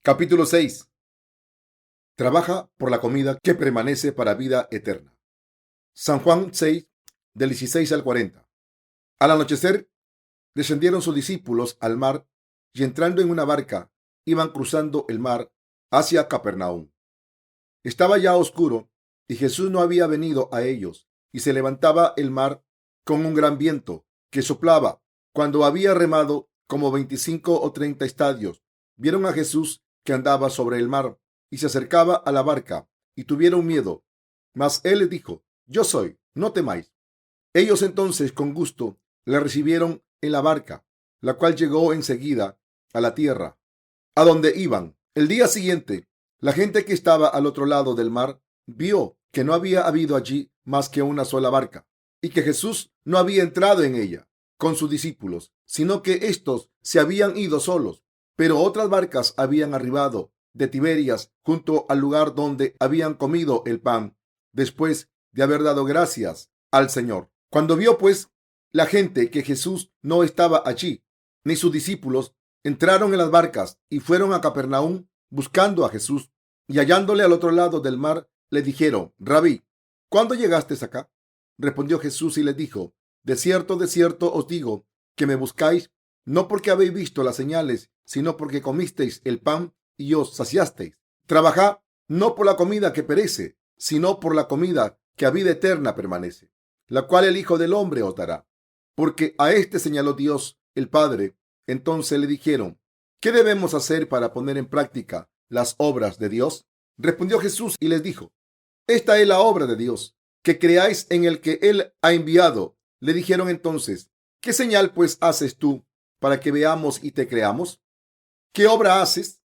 Capítulo 6. Trabaja por la comida que permanece para vida eterna. San Juan 6, del 16 al 40. Al anochecer, descendieron sus discípulos al mar y entrando en una barca, iban cruzando el mar hacia Capernaum. Estaba ya oscuro y Jesús no había venido a ellos, y se levantaba el mar con un gran viento que soplaba. Cuando había remado como 25 o 30 estadios, vieron a Jesús que andaba sobre el mar y se acercaba a la barca, y tuvieron miedo. Mas él les dijo: Yo soy, no temáis. Ellos entonces con gusto le recibieron en la barca, la cual llegó enseguida a la tierra, a donde iban. El día siguiente, la gente que estaba al otro lado del mar vio que no había habido allí más que una sola barca, y que Jesús no había entrado en ella con sus discípulos, sino que éstos se habían ido solos. Pero otras barcas habían arribado de Tiberias junto al lugar donde habían comido el pan, después de haber dado gracias al Señor. Cuando vio pues la gente que Jesús no estaba allí, ni sus discípulos, entraron en las barcas y fueron a Capernaum buscando a Jesús. Y hallándole al otro lado del mar, le dijeron: Rabí, ¿cuándo llegaste acá? Respondió Jesús y les dijo: de cierto os digo, que me buscáis, no porque habéis visto las señales, sino porque comisteis el pan y os saciasteis. Trabajad no por la comida que perece, sino por la comida que a vida eterna permanece, la cual el Hijo del Hombre os dará. Porque a este señaló Dios el Padre. Entonces le dijeron: ¿qué debemos hacer para poner en práctica las obras de Dios? Respondió Jesús y les dijo: esta es la obra de Dios, que creáis en el que Él ha enviado. Le dijeron entonces: ¿qué señal pues haces tú para que veamos y te creamos? ¿Qué obra haces?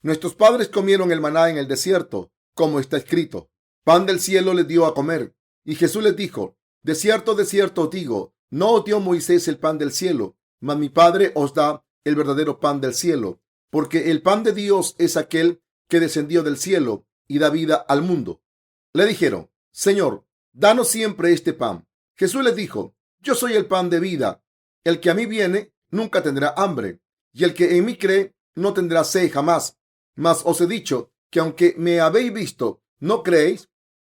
Nuestros padres comieron el maná en el desierto, como está escrito: pan del cielo les dio a comer. Y Jesús les dijo: de cierto os digo, no os dio Moisés el pan del cielo, mas mi Padre os da el verdadero pan del cielo, porque el pan de Dios es aquel que descendió del cielo y da vida al mundo. Le dijeron: Señor, danos siempre este pan. Jesús les dijo: yo soy el pan de vida. El que a mí viene nunca tendrá hambre, y el que en mí cree no tendrá sed jamás. Mas os he dicho que aunque me habéis visto, no creéis.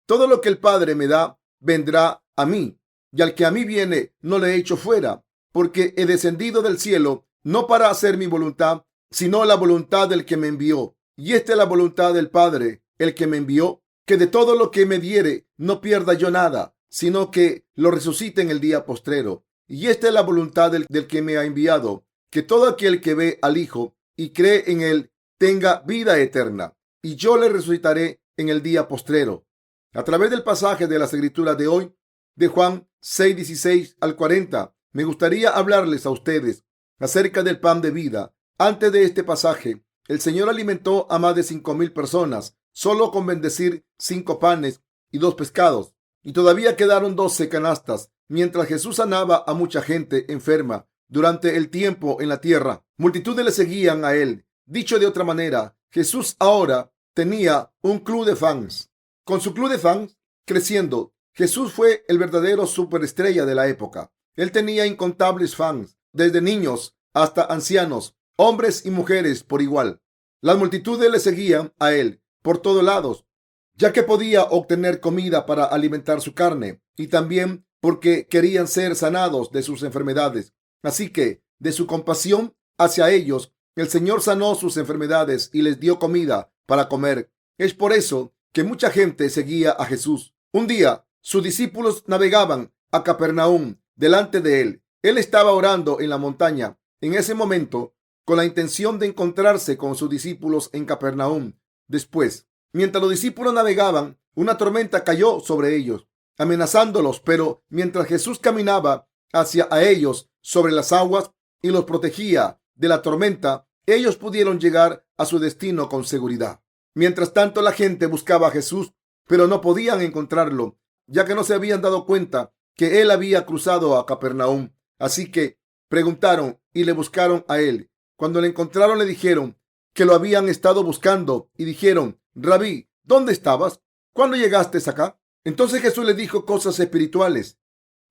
Todo lo que el Padre me da vendrá a mí, y al que a mí viene no le echo fuera, porque he descendido del cielo no para hacer mi voluntad, sino la voluntad del que me envió. Y esta es la voluntad del Padre, el que me envió, que de todo lo que me diere no pierda yo nada, sino que lo resucite en el día postrero. Y esta es la voluntad del que me ha enviado, que todo aquel que ve al Hijo y cree en él tenga vida eterna, y yo le resucitaré en el día postrero. A través del pasaje de las Escrituras de hoy, de Juan 6, 16 al 40, me gustaría hablarles a ustedes acerca del pan de vida. Antes de este pasaje, el Señor alimentó a más de 5,000 personas, solo con bendecir 5 panes y 2 pescados. Y todavía quedaron 12 canastas, mientras Jesús sanaba a mucha gente enferma durante el tiempo en la tierra. Multitudes le seguían a él. Dicho de otra manera, Jesús ahora tenía un club de fans. Con su club de fans creciendo, Jesús fue el verdadero superestrella de la época. Él tenía incontables fans, desde niños hasta ancianos, hombres y mujeres por igual. Las multitudes le seguían a él por todos lados, ya que podía obtener comida para alimentar su carne, y también porque querían ser sanados de sus enfermedades. Así que, de su compasión hacia ellos, el Señor sanó sus enfermedades y les dio comida para comer. Es por eso que mucha gente seguía a Jesús. Un día, sus discípulos navegaban a Capernaum delante de él. Él estaba orando en la montaña en ese momento, con la intención de encontrarse con sus discípulos en Capernaum. Después, mientras los discípulos navegaban, una tormenta cayó sobre ellos, amenazándolos, pero mientras Jesús caminaba hacia ellos sobre las aguas y los protegía de la tormenta, ellos pudieron llegar a su destino con seguridad. Mientras tanto, la gente buscaba a Jesús, pero no podían encontrarlo, ya que no se habían dado cuenta que él había cruzado a Capernaum. Así que preguntaron y le buscaron a él. Cuando le encontraron, le dijeron que lo habían estado buscando y dijeron: Rabí, ¿dónde estabas? ¿Cuándo llegaste acá? Entonces Jesús le dijo cosas espirituales.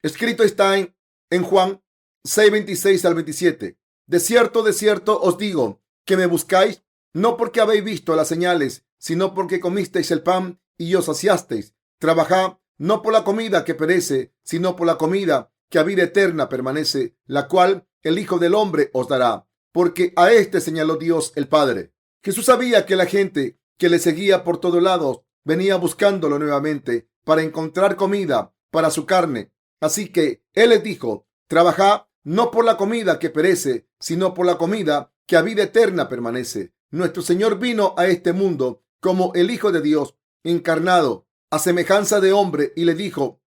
Escrito está en Juan 6, 26 al 27. De cierto os digo, que me buscáis no porque habéis visto las señales, sino porque comisteis el pan y os saciasteis. Trabajad no por la comida que perece, sino por la comida que a vida eterna permanece, la cual el Hijo del Hombre os dará, porque a éste señaló Dios el Padre. Jesús sabía que la gente que le seguía por todos lados venía buscándolo nuevamente para encontrar comida para su carne. Así que él les dijo: trabajad no por la comida que perece, sino por la comida que a vida eterna permanece. Nuestro Señor vino a este mundo como el Hijo de Dios encarnado, a semejanza de hombre, y le dijo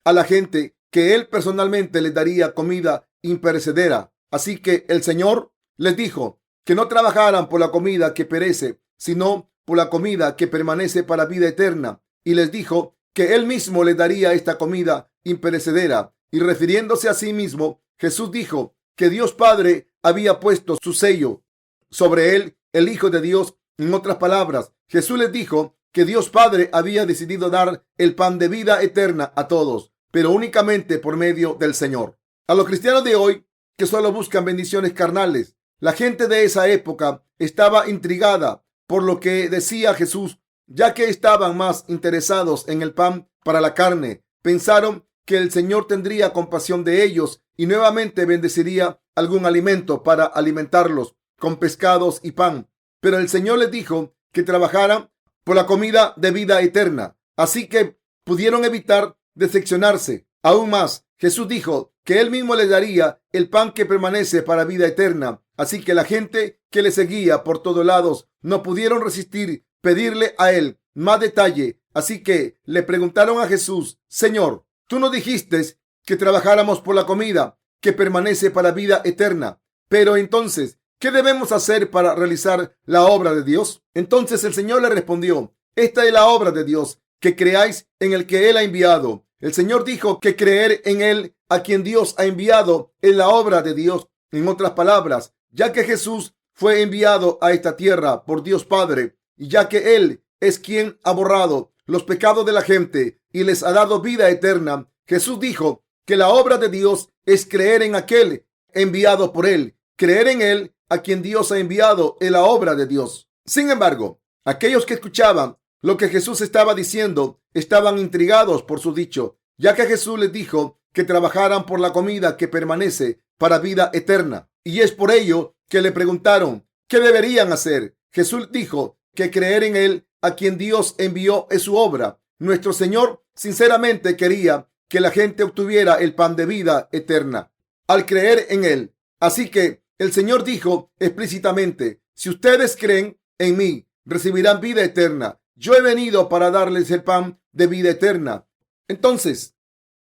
a la gente que él personalmente les daría comida imperecedera. Así que el Señor les dijo que no trabajaran por la comida que perece, sino por la comida que permanece para vida eterna. Y les dijo que él mismo les daría esta comida imperecedera. Y refiriéndose a sí mismo, Jesús dijo que Dios Padre había puesto su sello sobre él, el Hijo de Dios. En otras palabras, Jesús les dijo que Dios Padre había decidido dar el pan de vida eterna a todos, pero únicamente por medio del Señor. A los cristianos de hoy, que solo buscan bendiciones carnales, la gente de esa época estaba intrigada por lo que decía Jesús, ya que estaban más interesados en el pan para la carne. Pensaron que el Señor tendría compasión de ellos y nuevamente bendeciría algún alimento para alimentarlos con pescados y pan. Pero el Señor les dijo que trabajaran por la comida de vida eterna, así que pudieron evitar decepcionarse. Aún más, Jesús dijo que él mismo les daría el pan que permanece para vida eterna. Así que la gente que le seguía por todos lados no pudieron resistir pedirle a él más detalle. Así que le preguntaron a Jesús: Señor, tú nos dijiste que trabajáramos por la comida que permanece para vida eterna. Pero entonces, ¿qué debemos hacer para realizar la obra de Dios? Entonces el Señor le respondió: esta es la obra de Dios, que creáis en el que Él ha enviado. El Señor dijo que creer en Él, a quien Dios ha enviado, es la obra de Dios. En otras palabras, ya que Jesús fue enviado a esta tierra por Dios Padre, y ya que Él es quien ha borrado los pecados de la gente y les ha dado vida eterna, Jesús dijo que la obra de Dios es creer en aquel enviado por Él. Creer en Él, a quien Dios ha enviado, es la obra de Dios. Sin embargo, aquellos que escuchaban lo que Jesús estaba diciendo estaban intrigados por su dicho, ya que Jesús les dijo que trabajaran por la comida que permanece para vida eterna. Y es por ello que le preguntaron qué deberían hacer. Jesús dijo que creer en Él, a quien Dios envió, es su obra. Nuestro Señor sinceramente quería que la gente obtuviera el pan de vida eterna al creer en Él. Así que el Señor dijo explícitamente: si ustedes creen en mí, recibirán vida eterna. Yo he venido para darles el pan de vida eterna. Entonces,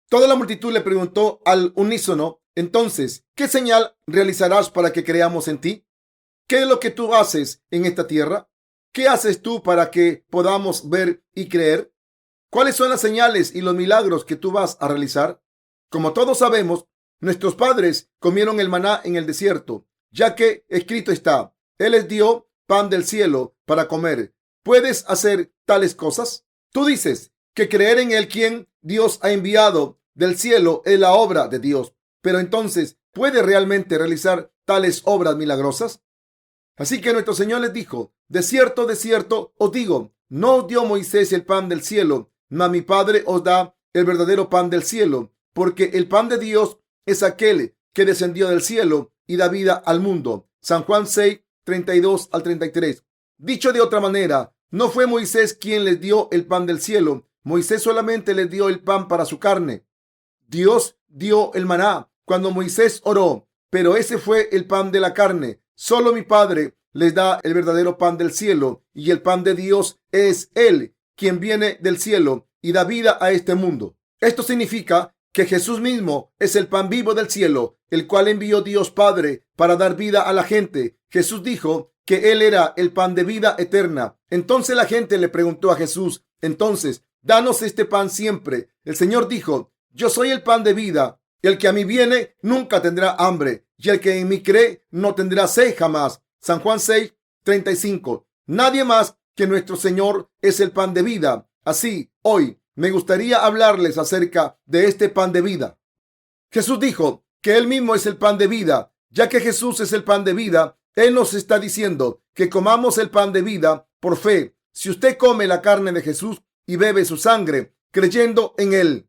toda la multitud le preguntó al unísono: entonces, ¿qué señal realizarás para que creamos en ti? ¿Qué es lo que tú haces en esta tierra? ¿Qué haces tú para que podamos ver y creer? ¿Cuáles son las señales y los milagros que tú vas a realizar? Como todos sabemos, nuestros padres comieron el maná en el desierto, ya que escrito está: Él les dio pan del cielo para comer. ¿Puedes hacer tales cosas? Tú dices que creer en el quien Dios ha enviado del cielo es la obra de Dios. Pero entonces, ¿puede realmente realizar tales obras milagrosas? Así que nuestro Señor les dijo: de cierto os digo, no os dio Moisés el pan del cielo, mas mi Padre os da el verdadero pan del cielo, porque el pan de Dios es aquel que descendió del cielo y da vida al mundo. San Juan 6, 32 al 33. Dicho de otra manera, no fue Moisés quien les dio el pan del cielo. Moisés solamente les dio el pan para su carne. Dios dio el maná cuando Moisés oró, pero ese fue el pan de la carne. Solo mi Padre les da el verdadero pan del cielo, y el pan de Dios es Él, quien viene del cielo y da vida a este mundo. Esto significa que Jesús mismo es el pan vivo del cielo, el cual envió Dios Padre para dar vida a la gente. Jesús dijo que Él era el pan de vida eterna. Entonces la gente le preguntó a Jesús: entonces, danos este pan siempre. El Señor dijo: yo soy el pan de vida. El que a mí viene nunca tendrá hambre, y el que en mí cree no tendrá sed jamás. San Juan 6, 35. Nadie más que nuestro Señor es el pan de vida. Así, hoy me gustaría hablarles acerca de este pan de vida. Jesús dijo que Él mismo es el pan de vida. Ya que Jesús es el pan de vida, Él nos está diciendo que comamos el pan de vida por fe. Si usted come la carne de Jesús y bebe su sangre, creyendo en él,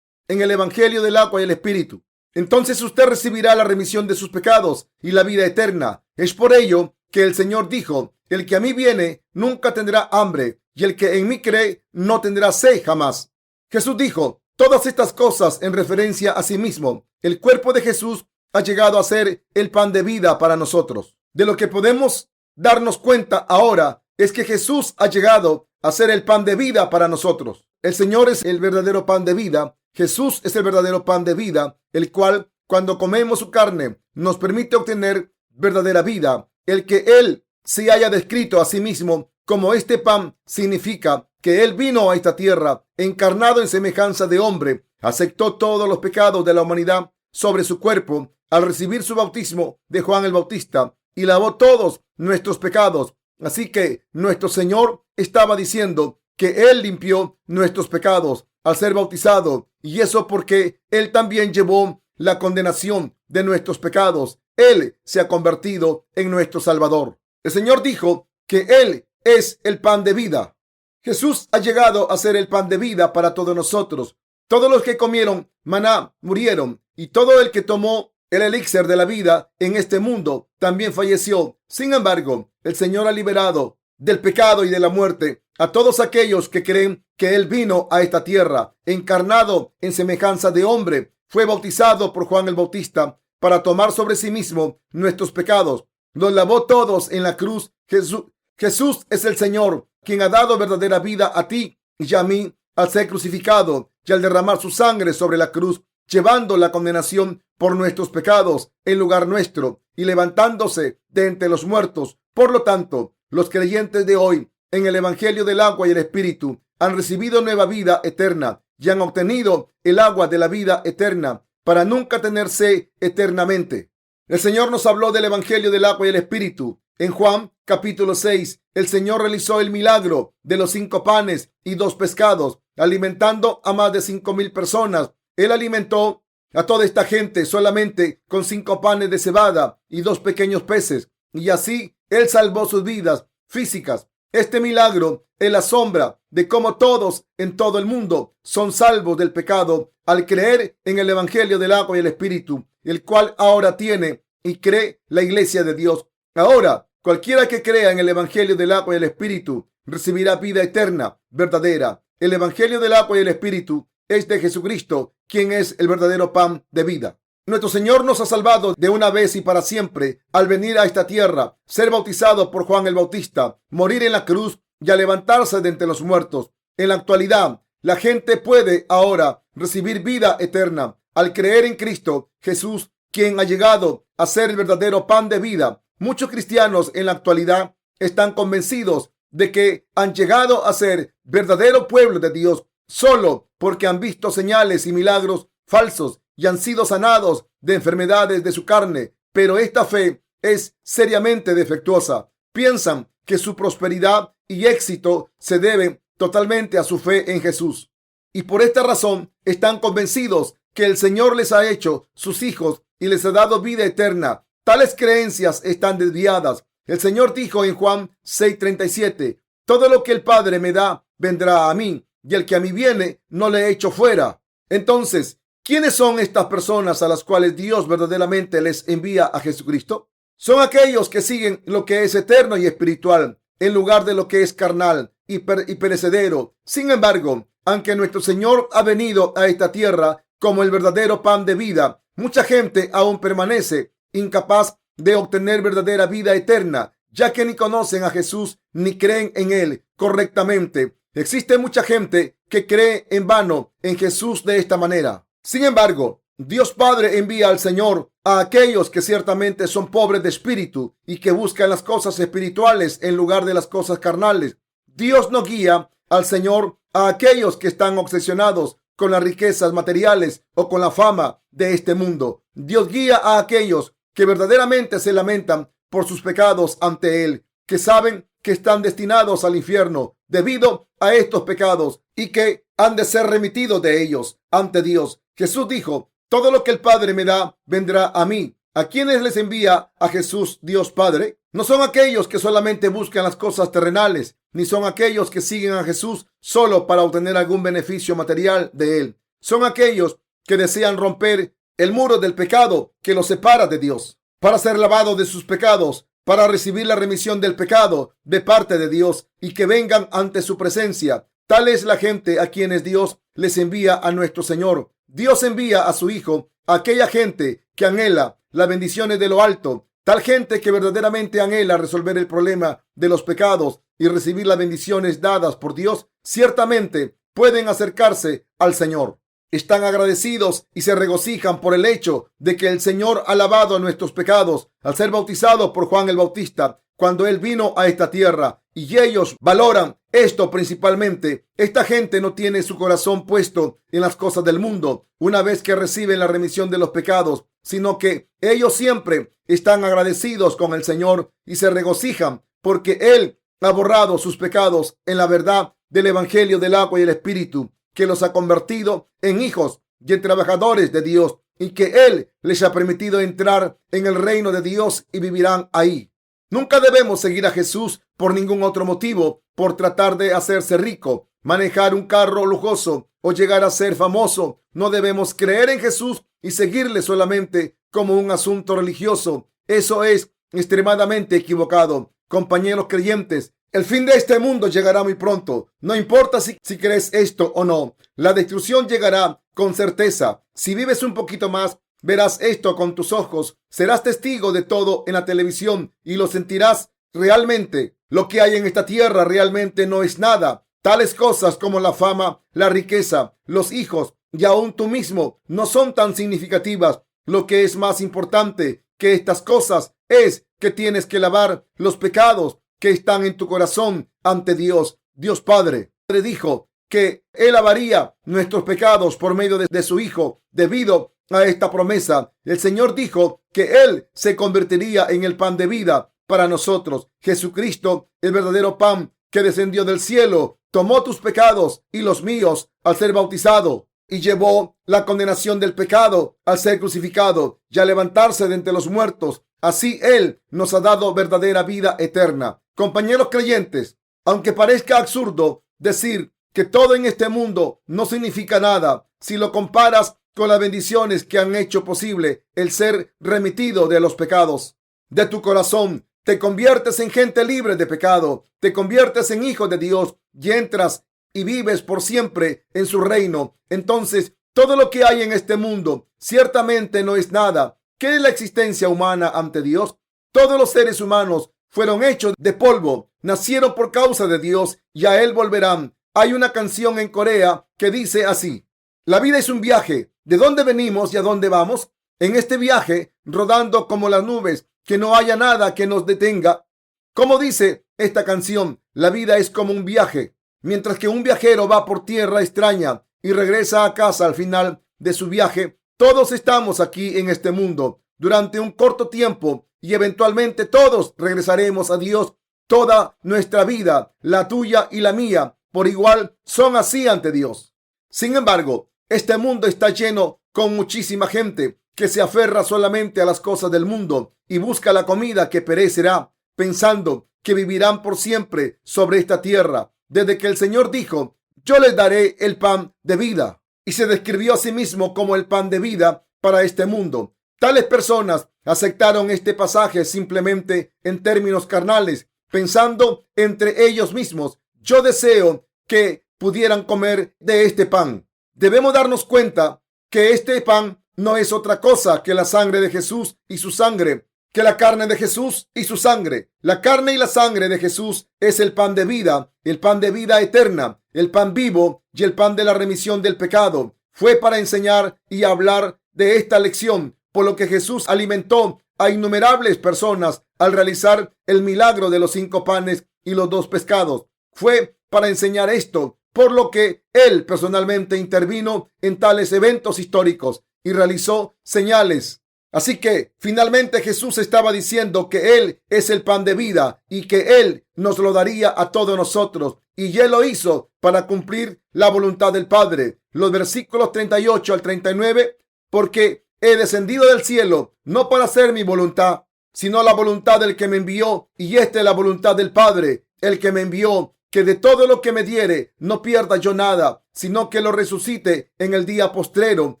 en el evangelio del agua y el espíritu, entonces usted recibirá la remisión de sus pecados y la vida eterna. Es por ello que el Señor dijo: el que a mí viene nunca tendrá hambre, y el que en mí cree no tendrá sed jamás. Jesús dijo todas estas cosas en referencia a sí mismo. El cuerpo de Jesús ha llegado a ser el pan de vida para nosotros. De lo que podemos darnos cuenta ahora es que Jesús ha llegado a ser el pan de vida para nosotros. El Señor es el verdadero pan de vida. Jesús es el verdadero pan de vida, el cual, cuando comemos su carne, nos permite obtener verdadera vida. El que Él se haya descrito a sí mismo como este pan significa que Él vino a esta tierra encarnado en semejanza de hombre, aceptó todos los pecados de la humanidad sobre su cuerpo al recibir su bautismo de Juan el Bautista y lavó todos nuestros pecados. Así que nuestro Señor estaba diciendo que Él limpió nuestros pecados al ser bautizado, y eso porque Él también llevó la condenación de nuestros pecados. Él se ha convertido en nuestro Salvador. El Señor dijo que Él es el pan de vida. Jesús ha llegado a ser el pan de vida para todos nosotros. Todos los que comieron maná murieron, y todo el que tomó el elixir de la vida en este mundo también falleció. Sin embargo, el Señor ha liberado del pecado y de la muerte a todos aquellos que creen que Él vino a esta tierra, encarnado en semejanza de hombre, fue bautizado por Juan el Bautista para tomar sobre sí mismo nuestros pecados. Los lavó todos en la cruz. Jesús es el Señor, quien ha dado verdadera vida a ti y a mí al ser crucificado y al derramar su sangre sobre la cruz, llevando la condenación por nuestros pecados en lugar nuestro y levantándose de entre los muertos. Por lo tanto, los creyentes de hoy en el evangelio del agua y el espíritu han recibido nueva vida eterna y han obtenido el agua de la vida eterna para nunca tener sed eternamente. El Señor nos habló del evangelio del agua y el espíritu. En Juan capítulo 6, el Señor realizó el milagro de los 5 panes y 2 pescados, alimentando a más de 5,000 personas. Él alimentó a toda esta gente solamente con 5 panes de cebada y 2 pequeños peces, y así Él salvó sus vidas físicas. Este milagro es la sombra de cómo todos en todo el mundo son salvos del pecado al creer en el evangelio del agua y el espíritu, el cual ahora tiene y cree la iglesia de Dios. Ahora, cualquiera que crea en el evangelio del agua y el espíritu recibirá vida eterna verdadera. El evangelio del agua y el espíritu es de Jesucristo, quien es el verdadero pan de vida. Nuestro Señor nos ha salvado de una vez y para siempre al venir a esta tierra, ser bautizado por Juan el Bautista, morir en la cruz y a levantarse de entre los muertos. En la actualidad, la gente puede ahora recibir vida eterna al creer en Cristo Jesús, quien ha llegado a ser el verdadero pan de vida. Muchos cristianos en la actualidad están convencidos de que han llegado a ser verdadero pueblo de Dios solo porque han visto señales y milagros falsos y han sido sanados de enfermedades de su carne, pero esta fe es seriamente defectuosa. Piensan que su prosperidad y éxito se deben totalmente a su fe en Jesús, y por esta razón están convencidos que el Señor les ha hecho sus hijos y les ha dado vida eterna. Tales creencias están desviadas. El Señor dijo en Juan 6:37, todo lo que el Padre me da vendrá a mí, y el que a mí viene no le echo fuera. Entonces, ¿quiénes son estas personas a las cuales Dios verdaderamente les envía a Jesucristo? Son aquellos que siguen lo que es eterno y espiritual en lugar de lo que es carnal y perecedero. Sin embargo, aunque nuestro Señor ha venido a esta tierra como el verdadero pan de vida, mucha gente aún permanece incapaz de obtener verdadera vida eterna, ya que ni conocen a Jesús ni creen en Él correctamente. Existe mucha gente que cree en vano en Jesús de esta manera. Sin embargo, Dios Padre envía al Señor a aquellos que ciertamente son pobres de espíritu y que buscan las cosas espirituales en lugar de las cosas carnales. Dios no guía al Señor a aquellos que están obsesionados con las riquezas materiales o con la fama de este mundo. Dios guía a aquellos que verdaderamente se lamentan por sus pecados ante Él, que saben que están destinados al infierno debido a estos pecados y que han de ser remitidos de ellos ante Dios. Jesús dijo, todo lo que el Padre me da vendrá a mí, ¿A quiénes les envía a Jesús Dios Padre? No son aquellos que solamente buscan las cosas terrenales, ni son aquellos que siguen a Jesús solo para obtener algún beneficio material de él. Son aquellos que desean romper el muro del pecado que los separa de Dios, para ser lavados de sus pecados, para recibir la remisión del pecado de parte de Dios y que vengan ante su presencia. Tal es la gente a quienes Dios les envía a nuestro Señor. Dios envía a su Hijo a aquella gente que anhela las bendiciones de lo alto, tal gente que verdaderamente anhela resolver el problema de los pecados y recibir las bendiciones dadas por Dios, ciertamente pueden acercarse al Señor. Están agradecidos y se regocijan por el hecho de que el Señor ha lavado nuestros pecados al ser bautizado por Juan el Bautista cuando él vino a esta tierra, y ellos valoran esto principalmente. Esta gente no tiene su corazón puesto en las cosas del mundo una vez que reciben la remisión de los pecados, sino que ellos siempre están agradecidos con el Señor y se regocijan porque Él ha borrado sus pecados en la verdad del Evangelio del agua y el Espíritu, que los ha convertido en hijos y en trabajadores de Dios, y que Él les ha permitido entrar en el reino de Dios y vivirán ahí. Nunca debemos seguir a Jesús por ningún otro motivo, por tratar de hacerse rico, manejar un carro lujoso o llegar a ser famoso. No debemos creer en Jesús y seguirle solamente como un asunto religioso. Eso es extremadamente equivocado. Compañeros creyentes, el fin de este mundo llegará muy pronto. No importa si crees esto o no. La destrucción llegará con certeza. Si vives un poquito más, verás esto con tus ojos. Serás testigo de todo en la televisión y lo sentirás realmente. Lo que hay en esta tierra realmente no es nada. Tales cosas como la fama, la riqueza, los hijos y aún tú mismo no son tan significativas. Lo que es más importante que estas cosas es que tienes que lavar los pecados que están en tu corazón ante Dios. Dios Padre dijo que Él lavaría nuestros pecados por medio de su Hijo. Debido a esta promesa, el Señor dijo que Él se convertiría en el pan de vida para nosotros. Jesucristo, el verdadero pan que descendió del cielo, tomó tus pecados y los míos al ser bautizado y llevó la condenación del pecado al ser crucificado y al levantarse de entre los muertos. Así Él nos ha dado verdadera vida eterna. Compañeros creyentes, aunque parezca absurdo decir que todo en este mundo no significa nada, si lo comparas con las bendiciones que han hecho posible el ser remitido de los pecados de tu corazón, te conviertes en gente libre de pecado, te conviertes en hijo de Dios y entras y vives por siempre en su reino. Entonces, todo lo que hay en este mundo ciertamente no es nada. ¿Qué es la existencia humana ante Dios? Todos los seres humanos fueron hechos de polvo, nacieron por causa de Dios y a Él volverán. Hay una canción en Corea que dice así: la vida es un viaje. ¿De dónde venimos y a dónde vamos? En este viaje, rodando como las nubes, que no haya nada que nos detenga. Como dice esta canción, la vida es como un viaje. Mientras que un viajero va por tierra extraña y regresa a casa al final de su viaje, todos estamos aquí en este mundo durante un corto tiempo y eventualmente todos regresaremos a Dios. Toda nuestra vida, la tuya y la mía, por igual, son así ante Dios. Sin embargo, este mundo está lleno con muchísima gente que se aferra solamente a las cosas del mundo y busca la comida que perecerá, pensando que vivirán por siempre sobre esta tierra. Desde que el Señor dijo: yo les daré el pan de vida, y se describió a sí mismo como el pan de vida para este mundo. Tales personas aceptaron este pasaje simplemente en términos carnales, pensando entre ellos mismos: yo deseo que pudieran comer de este pan. Debemos darnos cuenta que este pan no es otra cosa que la sangre de Jesús y su sangre, que la carne de Jesús y su sangre. La carne y la sangre de Jesús es el pan de vida eterna, el pan vivo y el pan de la remisión del pecado. Fue para enseñar y hablar de esta lección, por lo que Jesús alimentó a innumerables personas al realizar el milagro de los 5 panes y los 2 pescados. Fue para enseñar esto, por lo que Él personalmente intervino en tales eventos históricos y realizó señales. Así que finalmente Jesús estaba diciendo que Él es el pan de vida y que Él nos lo daría a todos nosotros. Y Él lo hizo para cumplir la voluntad del Padre. Los versículos 38 al 39, porque he descendido del cielo no para hacer mi voluntad, sino la voluntad del que me envió, y esta es la voluntad del Padre, el que me envió, que de todo lo que me diere no pierda yo nada, sino que lo resucite en el día postrero.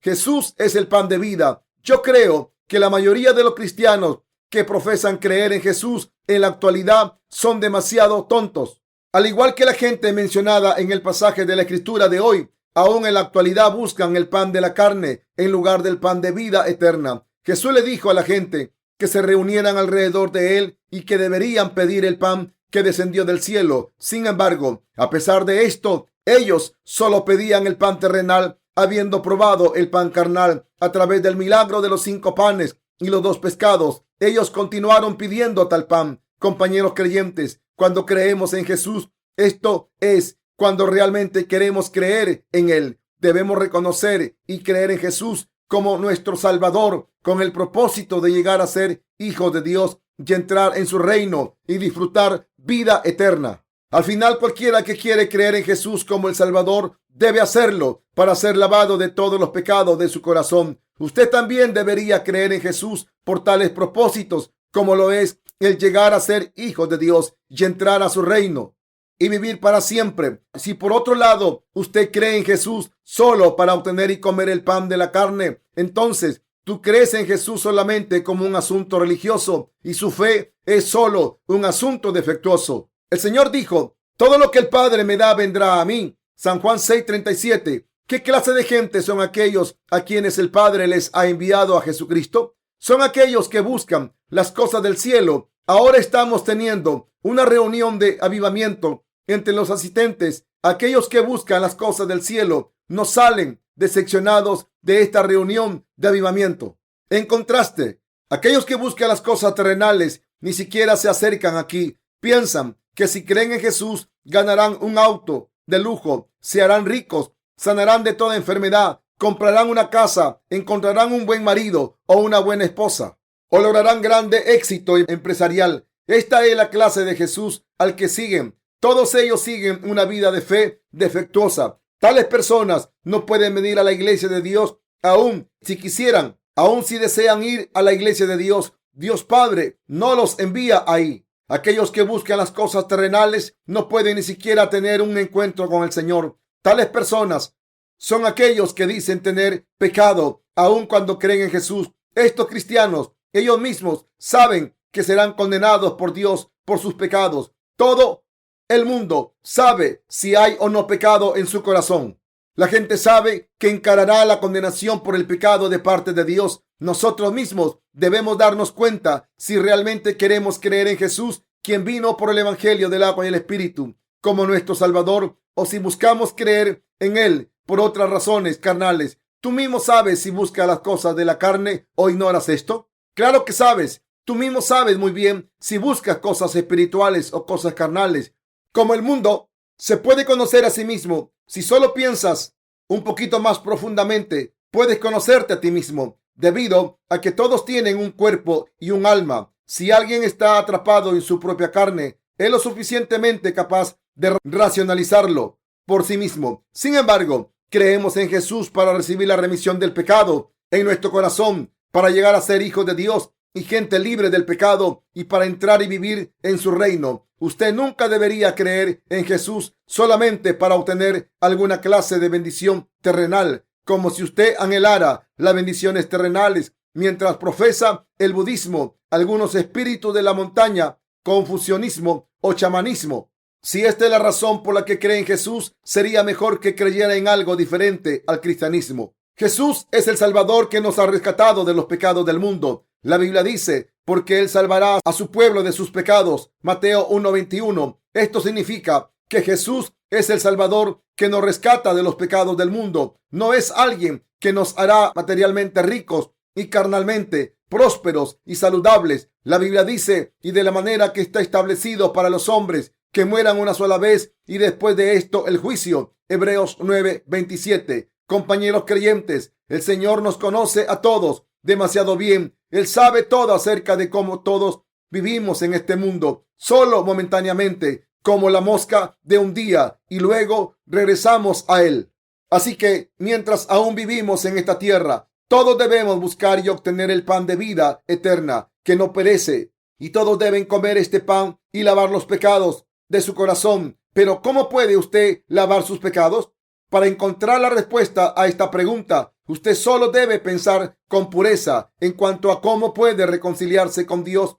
Jesús es el pan de vida. Yo creo que la mayoría de los cristianos que profesan creer en Jesús en la actualidad son demasiado tontos. Al igual que la gente mencionada en el pasaje de la Escritura de hoy, aún en la actualidad buscan el pan de la carne en lugar del pan de vida eterna. Jesús le dijo a la gente que se reunieran alrededor de él y que deberían pedir el pan que descendió del cielo. Sin embargo, a pesar de esto, ellos solo pedían el pan terrenal, habiendo probado el pan carnal a través del milagro de los 5 panes y los 2 pescados. Ellos continuaron pidiendo tal pan. Compañeros creyentes, cuando creemos en Jesús, esto es cuando realmente queremos creer en Él. Debemos reconocer y creer en Jesús como nuestro Salvador, con el propósito de llegar a ser hijos de Dios y entrar en su reino y disfrutar vida eterna. Al final, cualquiera que quiere creer en Jesús como el Salvador debe hacerlo para ser lavado de todos los pecados de su corazón. Usted también debería creer en Jesús por tales propósitos, como lo es el llegar a ser hijo de Dios y entrar a su reino y vivir para siempre. Si por otro lado usted cree en Jesús solo para obtener y comer el pan de la carne, entonces tú crees en Jesús solamente como un asunto religioso y su fe es solo un asunto defectuoso. El Señor dijo: todo lo que el Padre me da vendrá a mí. San Juan 6:37. ¿Qué clase de gente son aquellos a quienes el Padre les ha enviado a Jesucristo? Son aquellos que buscan las cosas del cielo. Ahora estamos teniendo una reunión de avivamiento entre los asistentes. Aquellos que buscan las cosas del cielo no salen decepcionados de esta reunión de avivamiento. En contraste, aquellos que buscan las cosas terrenales ni siquiera se acercan aquí. Piensan que si creen en Jesús ganarán un auto de lujo, se harán ricos, sanarán de toda enfermedad, comprarán una casa, encontrarán un buen marido o una buena esposa, o lograrán grande éxito empresarial. Esta es la clase de Jesús al que siguen. Todos ellos siguen una vida de fe defectuosa. Tales personas no pueden venir a la iglesia de Dios, aun si quisieran, aun si desean ir a la iglesia de Dios. Dios Padre no los envía ahí. Aquellos que buscan las cosas terrenales no pueden ni siquiera tener un encuentro con el Señor. Tales personas son aquellos que dicen tener pecado, aun cuando creen en Jesús. Estos cristianos, ellos mismos saben que serán condenados por Dios por sus pecados. Todo el mundo sabe si hay o no pecado en su corazón. La gente sabe que encarará la condenación por el pecado de parte de Dios. Nosotros mismos debemos darnos cuenta si realmente queremos creer en Jesús, quien vino por el Evangelio del agua y el Espíritu, como nuestro Salvador, o si buscamos creer en Él por otras razones carnales. Tú mismo sabes si buscas las cosas de la carne o ignoras esto. Claro que sabes. Tú mismo sabes muy bien si buscas cosas espirituales o cosas carnales. Como el mundo se puede conocer a sí mismo, si solo piensas un poquito más profundamente, puedes conocerte a ti mismo, debido a que todos tienen un cuerpo y un alma. Si alguien está atrapado en su propia carne, es lo suficientemente capaz de racionalizarlo por sí mismo. Sin embargo, creemos en Jesús para recibir la remisión del pecado en nuestro corazón, para llegar a ser hijos de Dios y gente libre del pecado, y para entrar y vivir en su reino. Usted nunca debería creer en Jesús solamente para obtener alguna clase de bendición terrenal, como si usted anhelara las bendiciones terrenales mientras profesa el budismo, algunos espíritus de la montaña, confucianismo o chamanismo. Si esta es la razón por la que cree en Jesús, sería mejor que creyera en algo diferente al cristianismo. Jesús es el Salvador que nos ha rescatado de los pecados del mundo. La Biblia dice: porque Él salvará a su pueblo de sus pecados. Mateo 1:21. Esto significa que Jesús es el Salvador que nos rescata de los pecados del mundo. No es alguien que nos hará materialmente ricos y carnalmente prósperos y saludables. La Biblia dice: y de la manera que está establecido para los hombres que mueran una sola vez, y después de esto el juicio. Hebreos 9:27. Compañeros creyentes, el Señor nos conoce a todos demasiado bien. Él sabe todo acerca de cómo todos vivimos en este mundo, solo momentáneamente, como la mosca de un día, y luego regresamos a Él. Así que mientras aún vivimos en esta tierra, Todos debemos buscar y obtener el pan de vida eterna que no perece, y todos deben comer este pan y lavar los pecados de su corazón. Pero ¿cómo puede usted lavar sus pecados? Para encontrar la respuesta a esta pregunta, usted solo debe pensar con pureza en cuanto a cómo puede reconciliarse con Dios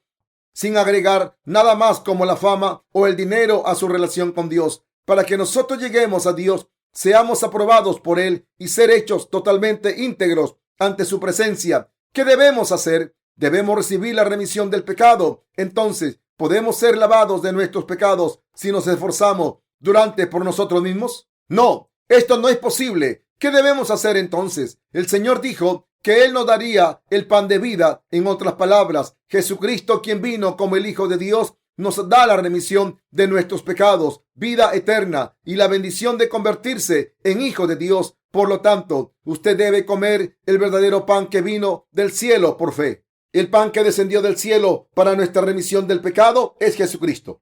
sin agregar nada más como la fama o el dinero a su relación con Dios. Para que nosotros lleguemos a Dios, seamos aprobados por Él y ser hechos totalmente íntegros ante su presencia. ¿Qué debemos hacer? Debemos recibir la remisión del pecado. Entonces, ¿podemos ser lavados de nuestros pecados si nos esforzamos por nosotros mismos? No, esto no es posible. ¿Qué debemos hacer entonces? El Señor dijo que Él nos daría el pan de vida. En otras palabras, Jesucristo, quien vino como el Hijo de Dios, nos da la remisión de nuestros pecados, vida eterna y la bendición de convertirse en hijo de Dios. Por lo tanto, usted debe comer el verdadero pan que vino del cielo por fe. El pan que descendió del cielo para nuestra remisión del pecado es Jesucristo.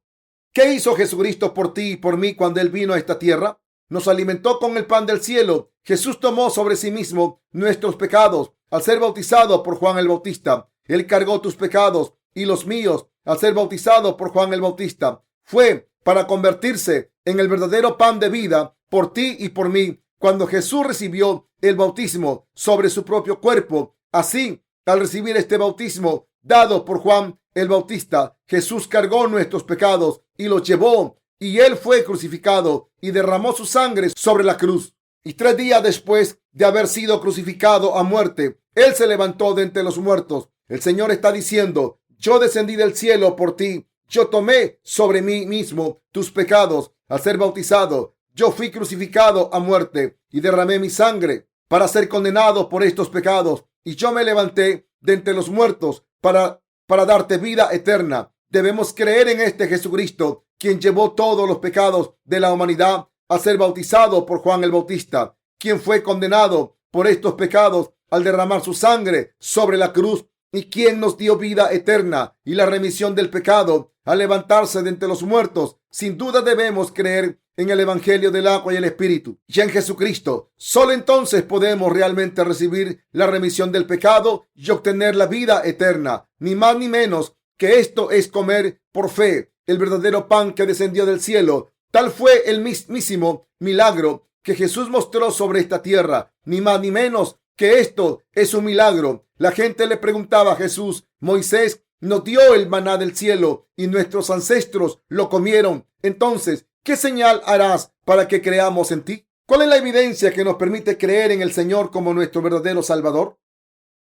¿Qué hizo Jesucristo por ti y por mí cuando Él vino a esta tierra? Nos alimentó con el pan del cielo. Jesús tomó sobre sí mismo nuestros pecados al ser bautizado por Juan el Bautista. Él cargó tus pecados y los míos al ser bautizado por Juan el Bautista. Fue para convertirse en el verdadero pan de vida por ti y por mí. Cuando Jesús recibió el bautismo sobre su propio cuerpo, así, al recibir este bautismo dado por Juan el Bautista, Jesús cargó nuestros pecados y los llevó, y Él fue crucificado y derramó su sangre sobre la cruz. Y 3 días después de haber sido crucificado a muerte, Él se levantó de entre los muertos. El Señor está diciendo: yo descendí del cielo por ti. Yo tomé sobre mí mismo tus pecados al ser bautizado. Yo fui crucificado a muerte y derramé mi sangre para ser condenado por estos pecados. Y yo me levanté de entre los muertos para darte vida eterna. Debemos creer en este Jesucristo, quien llevó todos los pecados de la humanidad al ser bautizado por Juan el Bautista, quien fue condenado por estos pecados al derramar su sangre sobre la cruz, y quien nos dio vida eterna y la remisión del pecado al levantarse de entre los muertos. Sin duda debemos creer en el Evangelio del agua y el Espíritu y en Jesucristo. Solo entonces podemos realmente recibir la remisión del pecado y obtener la vida eterna. Ni más ni menos que esto es comer por fe el verdadero pan que descendió del cielo. Tal fue el mismísimo milagro que Jesús mostró sobre esta tierra. Ni más ni menos que esto es un milagro. La gente le preguntaba a Jesús: Moisés nos dio el maná del cielo y nuestros ancestros lo comieron. Entonces, ¿qué señal harás para que creamos en ti? ¿Cuál es la evidencia que nos permite creer en el Señor como nuestro verdadero Salvador?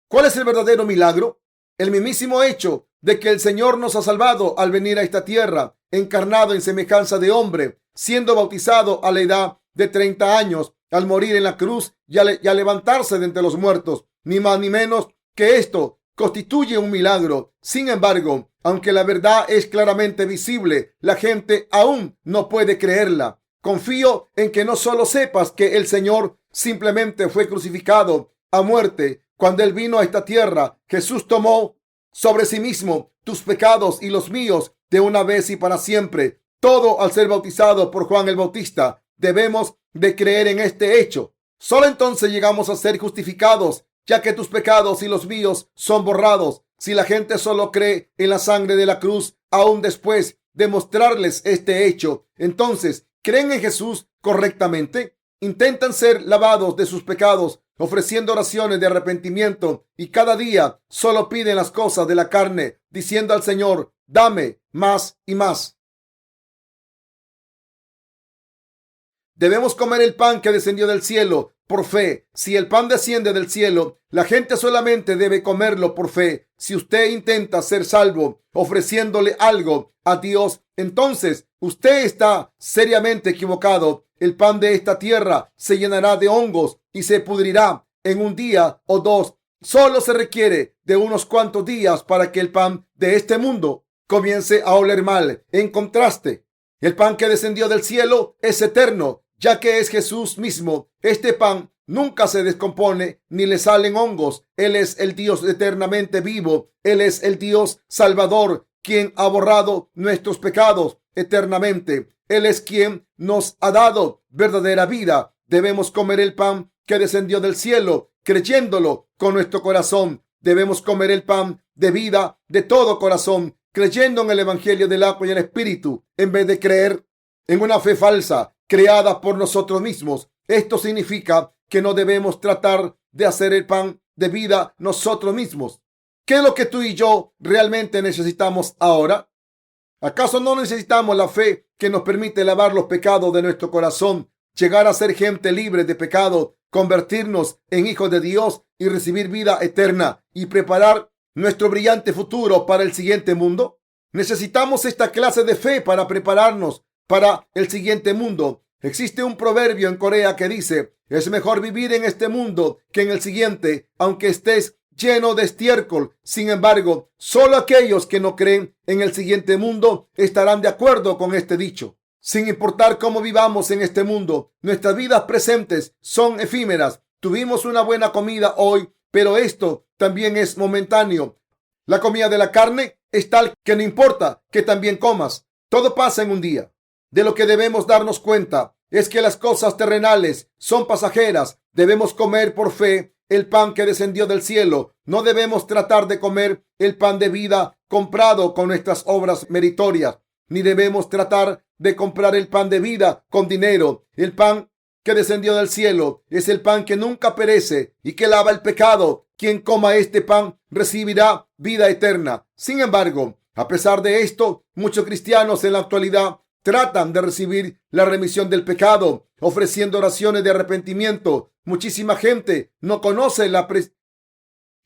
¿Cuál es el verdadero milagro? El mismísimo hecho de que el Señor nos ha salvado al venir a esta tierra, encarnado en semejanza de hombre, siendo bautizado a la edad de 30 años, al morir en la cruz y a levantarse de entre los muertos. Ni más ni menos que esto constituye un milagro. Sin embargo, aunque la verdad es claramente visible, la gente aún no puede creerla. Confío en que no solo sepas que el Señor simplemente fue crucificado a muerte cuando Él vino a esta tierra. Jesús tomó sobre sí mismo tus pecados y los míos de una vez y para siempre. Todo al ser bautizado por Juan el Bautista. Debemos de creer en este hecho. Solo entonces llegamos a ser justificados, ya que tus pecados y los míos son borrados. Si la gente solo cree en la sangre de la cruz, aún después de mostrarles este hecho, entonces, ¿creen en Jesús correctamente? Intentan ser lavados de sus pecados, ofreciendo oraciones de arrepentimiento, y cada día solo piden las cosas de la carne, diciendo al Señor: dame más y más. Debemos comer el pan que descendió del cielo por fe. Si el pan desciende del cielo, la gente solamente debe comerlo por fe. Si usted intenta ser salvo ofreciéndole algo a Dios, entonces usted está seriamente equivocado. El pan de esta tierra se llenará de hongos y se pudrirá en un día o dos. Solo se requiere de unos cuantos días para que el pan de este mundo comience a oler mal. En contraste, el pan que descendió del cielo es eterno, ya que es Jesús mismo. Este pan nunca se descompone ni le salen hongos. Él es el Dios eternamente vivo. Él es el Dios Salvador, quien ha borrado nuestros pecados eternamente. Él es quien nos ha dado verdadera vida. Debemos comer el pan que descendió del cielo creyéndolo con nuestro corazón. Debemos comer el pan de vida de todo corazón, creyendo en el Evangelio del agua y el Espíritu, en vez de creer en una fe falsa creada por nosotros mismos. Esto significa que no debemos tratar de hacer el pan de vida nosotros mismos. ¿Qué es lo que tú y yo realmente necesitamos ahora? ¿Acaso no necesitamos la fe que nos permite lavar los pecados de nuestro corazón, llegar a ser gente libre de pecado, convertirnos en hijos de Dios y recibir vida eterna y preparar nuestro brillante futuro para el siguiente mundo? Necesitamos esta clase de fe para prepararnos para el siguiente mundo. Existe un proverbio en Corea que dice: es mejor vivir en este mundo que en el siguiente, aunque estés lleno de estiércol. Sin embargo, solo aquellos que no creen en el siguiente mundo estarán de acuerdo con este dicho. Sin importar cómo vivamos en este mundo, nuestras vidas presentes son efímeras. Tuvimos una buena comida hoy, pero esto también es momentáneo. La comida de la carne es tal que no importa que también comas. Todo pasa en un día. De lo que debemos darnos cuenta es que las cosas terrenales son pasajeras. Debemos comer por fe el pan que descendió del cielo. No debemos tratar de comer el pan de vida comprado con nuestras obras meritorias, ni debemos tratar de comprar el pan de vida con dinero. El pan que descendió del cielo es el pan que nunca perece y que lava el pecado. Quien coma este pan recibirá vida eterna. Sin embargo, a pesar de esto, muchos cristianos en la actualidad tratan de recibir la remisión del pecado, ofreciendo oraciones de arrepentimiento. Muchísima gente no conoce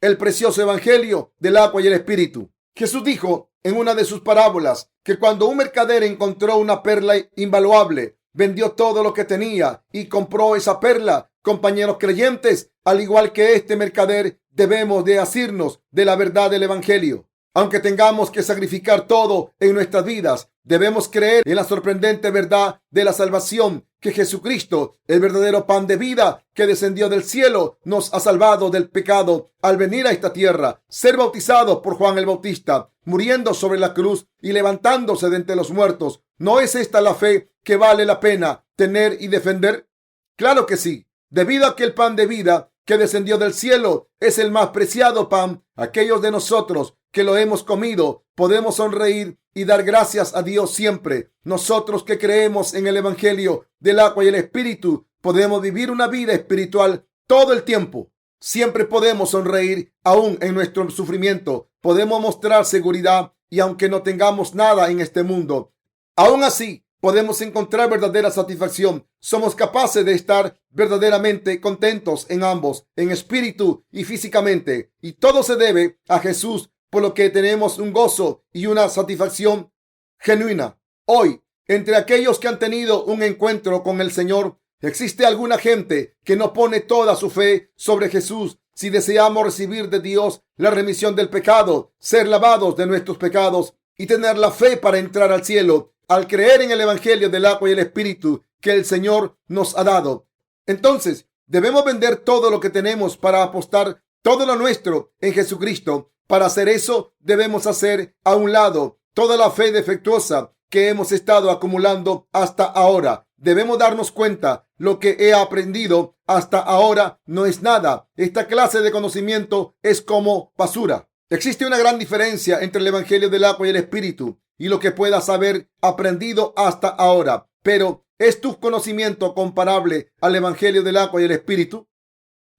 el precioso evangelio del agua y el Espíritu. Jesús dijo en una de sus parábolas que cuando un mercader encontró una perla invaluable, vendió todo lo que tenía y compró esa perla. Compañeros creyentes, al igual que este mercader, debemos de asirnos de la verdad del evangelio. Aunque tengamos que sacrificar todo en nuestras vidas, debemos creer en la sorprendente verdad de la salvación, que Jesucristo, el verdadero pan de vida que descendió del cielo, nos ha salvado del pecado al venir a esta tierra, ser bautizado por Juan el Bautista, muriendo sobre la cruz y levantándose de entre los muertos. ¿No es esta la fe que vale la pena tener y defender? Claro que sí. Debido a que el pan de vida que descendió del cielo es el más preciado pan, aquellos de nosotros que lo hemos comido podemos sonreír y dar gracias a Dios siempre. Nosotros que creemos en el evangelio del agua y el Espíritu podemos vivir una vida espiritual todo el tiempo. Siempre podemos sonreír aún en nuestro sufrimiento. Podemos mostrar seguridad y aunque no tengamos nada en este mundo, aún así podemos encontrar verdadera satisfacción. Somos capaces de estar verdaderamente contentos en ambos, en espíritu y físicamente. Y todo se debe a Jesús, por lo que tenemos un gozo y una satisfacción genuina. Hoy, entre aquellos que han tenido un encuentro con el Señor, existe alguna gente que no pone toda su fe sobre Jesús. Si deseamos recibir de Dios la remisión del pecado, ser lavados de nuestros pecados y tener la fe para entrar al cielo, al creer en el evangelio del agua y el Espíritu que el Señor nos ha dado, entonces debemos vender todo lo que tenemos para apostar todo lo nuestro en Jesucristo. Para hacer eso, debemos hacer a un lado toda la fe defectuosa que hemos estado acumulando hasta ahora. Debemos darnos cuenta, lo que he aprendido hasta ahora no es nada. Esta clase de conocimiento es como basura. Existe una gran diferencia entre el evangelio del agua y el Espíritu y lo que puedas haber aprendido hasta ahora. Pero, ¿es tu conocimiento comparable al evangelio del agua y el Espíritu?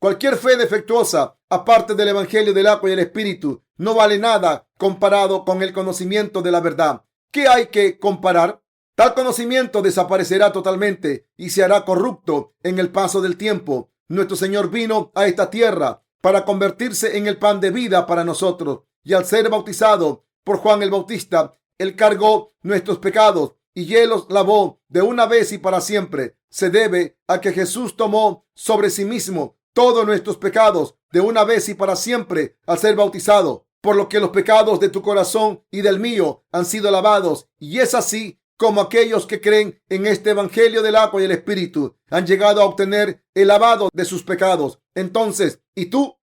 Cualquier fe defectuosa, aparte del evangelio del agua y el Espíritu, no vale nada comparado con el conocimiento de la verdad. ¿Qué hay que comparar? Tal conocimiento desaparecerá totalmente y se hará corrupto en el paso del tiempo. Nuestro Señor vino a esta tierra para convertirse en el pan de vida para nosotros, y al ser bautizado por Juan el Bautista, Él cargó nuestros pecados y Él los lavó de una vez y para siempre. Se debe a que Jesús tomó sobre sí mismo todos nuestros pecados de una vez y para siempre al ser bautizado, por lo que los pecados de tu corazón y del mío han sido lavados. Y es así como aquellos que creen en este evangelio del agua y el Espíritu han llegado a obtener el lavado de sus pecados. Entonces, ¿y tú?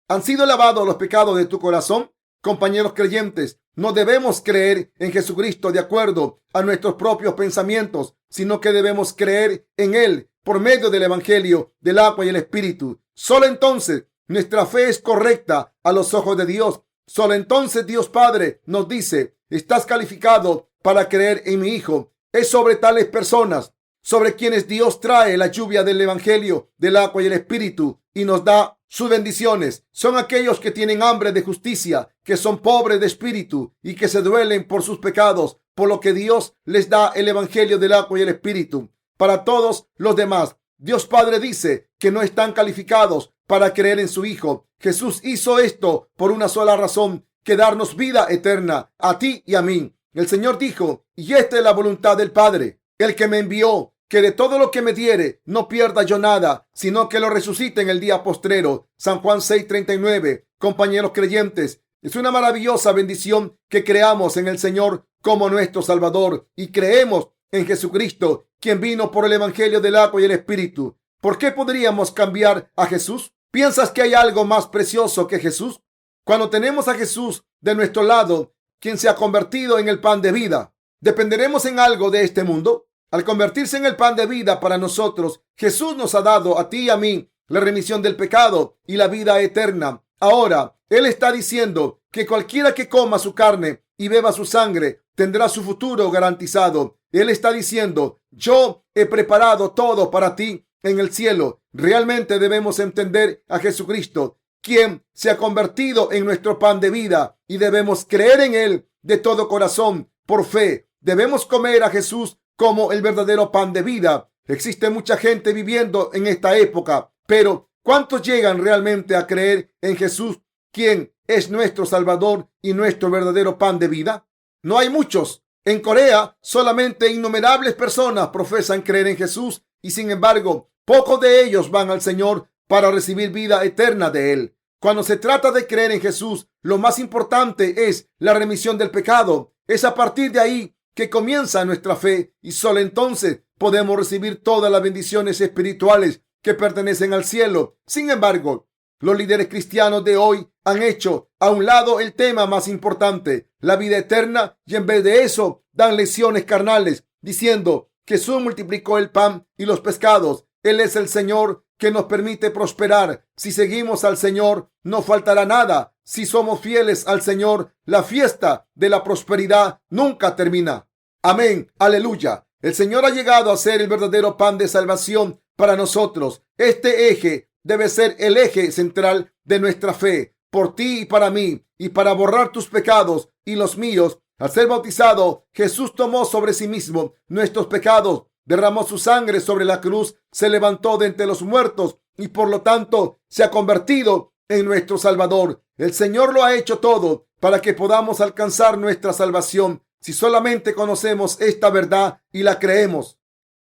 ¿Han sido lavados los pecados de tu corazón? Compañeros creyentes, no debemos creer en Jesucristo de acuerdo a nuestros propios pensamientos, sino que debemos creer en Él por medio del evangelio del agua y el Espíritu. Solo entonces nuestra fe es correcta a los ojos de Dios. Solo entonces Dios Padre nos dice: estás calificado para creer en mi Hijo. Es sobre tales personas sobre quienes Dios trae la lluvia del Evangelio, del agua y el Espíritu, y nos da sus bendiciones. Son aquellos que tienen hambre de justicia, que son pobres de espíritu y que se duelen por sus pecados, por lo que Dios les da el Evangelio del agua y el Espíritu. Para todos los demás, Dios Padre dice que no están calificados para creer en su Hijo. Jesús hizo esto por una sola razón: que darnos vida eterna a ti y a mí. El Señor dijo: y esta es la voluntad del Padre, el que me envió, que de todo lo que me diere no pierda yo nada, sino que lo resucite en el día postrero. San Juan 6:39. Compañeros creyentes, es una maravillosa bendición que creamos en el Señor como nuestro Salvador y creemos en Jesucristo, quien vino por el Evangelio del agua y el Espíritu. ¿Por qué podríamos cambiar a Jesús? ¿Piensas que hay algo más precioso que Jesús? Cuando tenemos a Jesús de nuestro lado, quien se ha convertido en el pan de vida, ¿dependeremos en algo de este mundo? Al convertirse en el pan de vida para nosotros, Jesús nos ha dado a ti y a mí la remisión del pecado y la vida eterna. Ahora, Él está diciendo que cualquiera que coma su carne y beba su sangre tendrá su futuro garantizado. Él está diciendo: yo he preparado todo para ti en el cielo. Realmente debemos entender a Jesucristo, quien se ha convertido en nuestro pan de vida, y debemos creer en Él de todo corazón, por fe. Debemos comer a Jesús como el verdadero pan de vida. Existe mucha gente viviendo en esta época, pero ¿cuántos llegan realmente a creer en Jesús, quien es nuestro Salvador y nuestro verdadero pan de vida? No hay muchos. En Corea, solamente innumerables personas profesan creer en Jesús y, sin embargo, pocos de ellos van al Señor para recibir vida eterna de Él. Cuando se trata de creer en Jesús, lo más importante es la remisión del pecado. Es a partir de ahí que comienza nuestra fe, y solo entonces podemos recibir todas las bendiciones espirituales que pertenecen al cielo. Sin embargo, los líderes cristianos de hoy han hecho a un lado el tema más importante, la vida eterna, y en vez de eso dan lecciones carnales, diciendo que Jesús multiplicó el pan y los pescados. Él es el Señor que nos permite prosperar. Si seguimos al Señor, no faltará nada. Si somos fieles al Señor, la fiesta de la prosperidad nunca termina. Amén. Aleluya. El Señor ha llegado a ser el verdadero pan de salvación para nosotros. Este eje debe ser el eje central de nuestra fe, por ti y para mí, y para borrar tus pecados y los míos. Al ser bautizado, Jesús tomó sobre sí mismo nuestros pecados, derramó su sangre sobre la cruz, se levantó de entre los muertos y por lo tanto se ha convertido en nuestro Salvador. El Señor lo ha hecho todo para que podamos alcanzar nuestra salvación si solamente conocemos esta verdad y la creemos.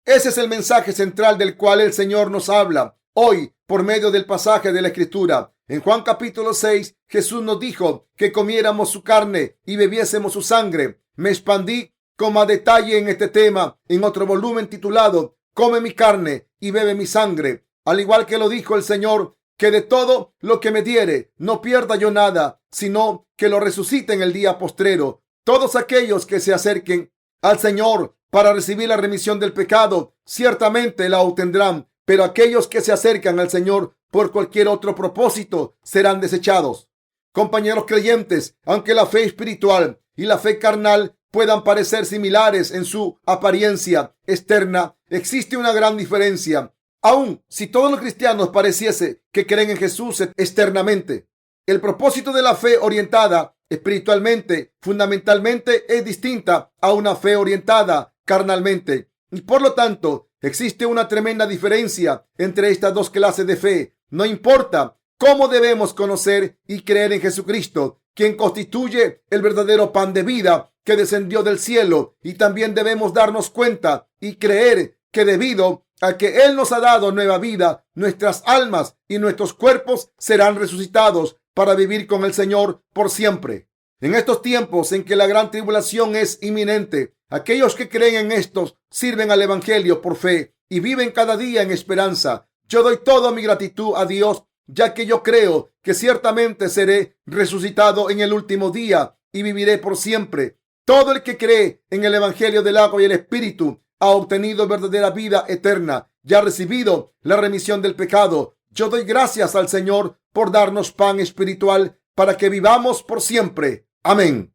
Ese es el mensaje central del cual el Señor nos habla hoy por medio del pasaje de la Escritura. En Juan capítulo 6, Jesús nos dijo que comiéramos su carne y bebiésemos su sangre. Me expandí con más detalle en este tema en otro volumen titulado Come mi carne y bebe mi sangre. Al igual que lo dijo el Señor, que de todo lo que me diere no pierda yo nada, sino que lo resucite en el día postrero. Todos aquellos que se acerquen al Señor para recibir la remisión del pecado, ciertamente la obtendrán, pero aquellos que se acercan al Señor por cualquier otro propósito serán desechados. Compañeros creyentes, aunque la fe espiritual y la fe carnal puedan parecer similares en su apariencia externa, existe una gran diferencia. Aun si todos los cristianos pareciese que creen en Jesús externamente, el propósito de la fe orientada espiritualmente, fundamentalmente, es distinta a una fe orientada carnalmente. Y por lo tanto, existe una tremenda diferencia entre estas dos clases de fe. No importa cómo debemos conocer y creer en Jesucristo, quien constituye el verdadero pan de vida que descendió del cielo, y también debemos darnos cuenta y creer que debido a que Él nos ha dado nueva vida, nuestras almas y nuestros cuerpos serán resucitados para vivir con el Señor por siempre. En estos tiempos en que la gran tribulación es inminente, aquellos que creen en estos sirven al Evangelio por fe y viven cada día en esperanza. Yo doy toda mi gratitud a Dios, ya que yo creo que ciertamente seré resucitado en el último día y viviré por siempre. Todo el que cree en el Evangelio del agua y el Espíritu ha obtenido verdadera vida eterna y ha recibido la remisión del pecado. Yo doy gracias al Señor por darnos pan espiritual para que vivamos por siempre. Amén.